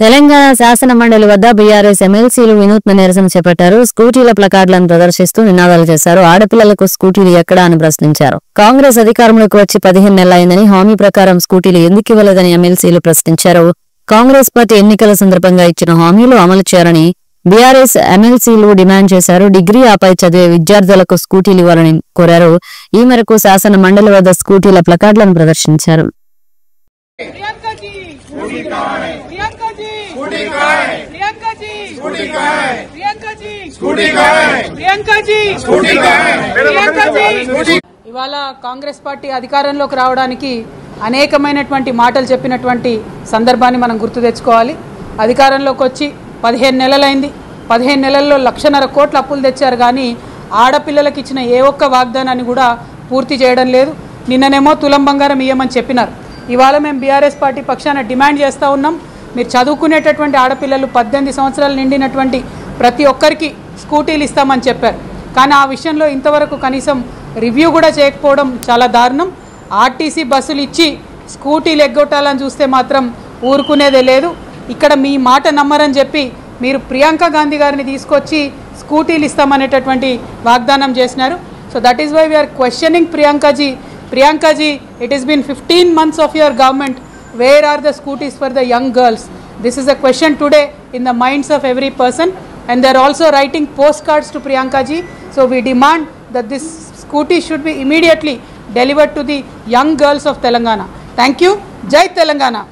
తెలంగాణ శాసన మండలి వద్ద బీఆర్ఎస్ ఎమ్మెల్సీలు వినూత్న నిరసన చేపట్టారు. స్కూటీల ప్లకార్డులను ప్రదర్శిస్తూ నినాదాలు చేశారు. ఆడపిల్లలకు స్కూటీలు ఎక్కడా అని ప్రశ్నించారు. కాంగ్రెస్ అధికారంలోకి వచ్చి 15 నెలలైందని, హామీ ప్రకారం స్కూటీలు ఎందుకు ఇవ్వలేదని ఎమ్మెల్సీలు ప్రశ్నించారు. కాంగ్రెస్ పార్టీ ఎన్నికల సందర్భంగా ఇచ్చిన హామీలు అమలు చేయాలని బీఆర్ఎస్ ఎమ్మెల్సీలు డిమాండ్ చేశారు. డిగ్రీ ఆపై చదివే విద్యార్థులకు స్కూటీలు ఇవ్వాలని కోరారు. ఈ మేరకు శాసన మండలి వద్ద స్కూటీల ప్లకార్డులను ప్రదర్శించారు. ఇవాళ కాంగ్రెస్ పార్టీ అధికారంలోకి రావడానికి అనేకమైనటువంటి మాటలు చెప్పినటువంటి సందర్భాన్ని మనం గుర్తు తెచ్చుకోవాలి. అధికారంలోకి వచ్చి 15 నెలలైంది. 15 నెలల్లో 1,50,000 కోట్ల అప్పులు తెచ్చారు. కానీ ఆడపిల్లలకు ఇచ్చిన ఏ ఒక్క వాగ్దానాన్ని కూడా పూర్తి చేయడం లేదు. నిన్ననేమో తులం బంగారం ఇయ్యమని చెప్పినారు. ఇవాళ మేము బీఆర్ఎస్ పార్టీ పక్షాన డిమాండ్ చేస్తూ ఉన్నాం. మీరు చదువుకునేటటువంటి ఆడపిల్లలు 18 సంవత్సరాలు నిండినటువంటి ప్రతి ఒక్కరికి స్కూటీలు ఇస్తామని చెప్పారు. కానీ ఆ విషయంలో ఇంతవరకు కనీసం రివ్యూ కూడా చేయకపోవడం చాలా దారుణం. ఆర్టీసీ బస్సులు ఇచ్చి స్కూటీలు ఎగ్గొట్టాలని చూస్తే మాత్రం ఊరుకునేదే లేదు. ఇక్కడ మీ మాట నమ్మరని చెప్పి మీరు ప్రియాంక గాంధీ గారిని తీసుకొచ్చి స్కూటీలు ఇస్తామనేటటువంటి వాగ్దానం చేసినారు. So that is why we are questioning Priyankaji. Priyankaji, it has been 15 months of your government. Where are the scooties for the young girls? This is a question today in the minds of every person, and they are also writing postcards to Priyankaji. So we demand that this scooty should be immediately delivered to the young girls of Telangana. Thank you. Jai Telangana.